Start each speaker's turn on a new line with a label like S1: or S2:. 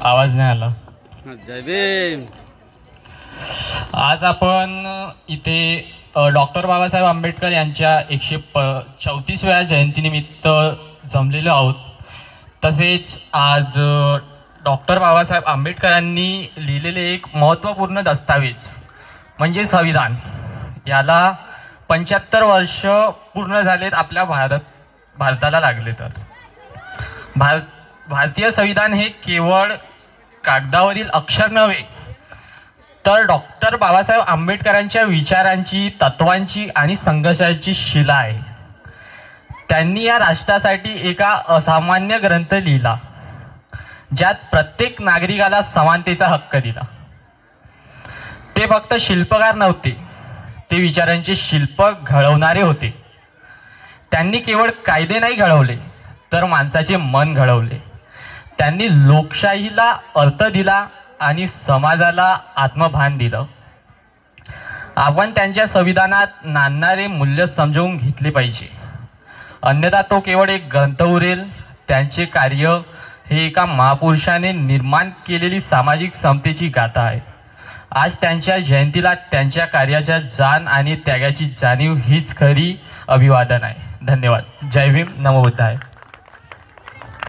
S1: आवाज नाही आला.
S2: जय भीम.
S1: आज आपण इथे डॉक्टर बाबासाहेब आंबेडकर यांच्या 134व्या जयंतीनिमित्त जमलेलो आहोत. तसेच आज डॉक्टर बाबासाहेब आंबेडकरांनी लिहिलेले एक महत्त्वपूर्ण दस्तावेज म्हणजे संविधान, याला 75 वर्ष पूर्ण झालेत आपल्या भारताला लागले. तर भारतीय संविधान हे केवळ कागदावरील अक्षर नव्हे, तर डॉक्टर बाबासाहेब आंबेडकरांच्या विचारांची, तत्वांची आणि संघर्षाची शिला आहे. त्यांनी या राष्ट्रासाठी एका असामान्य ग्रंथ लिहिला, ज्यात प्रत्येक नागरिकाला समानतेचा हक्क दिला. ते फक्त शिल्पकार नव्हते, ते विचारांचे शिल्प घडवणारे होते. त्यांनी केवळ कायदे नाही घडवले, तर माणसाचे मन घडवले. त्यांनी लोकशाहीला अर्थ दिला आणि समाजाला आत्मभान दिलं. आपण त्यांच्या संविधानात नांदणारे मूल्य समजून घेतले पाहिजे, अन्यथा तो केवळ एक ग्रंथ उरेल. त्यांचे कार्य हे एका महापुरुषाने निर्माण केलेली सामाजिक समतेची गाथा आहे. आज त्यांच्या जयंतीला त्यांच्या कार्याच्या जाण आणि त्यागाची जाणीव हीच खरी अभिवादन आहे. धन्यवाद. जय भीम. नमो बुद्धाय.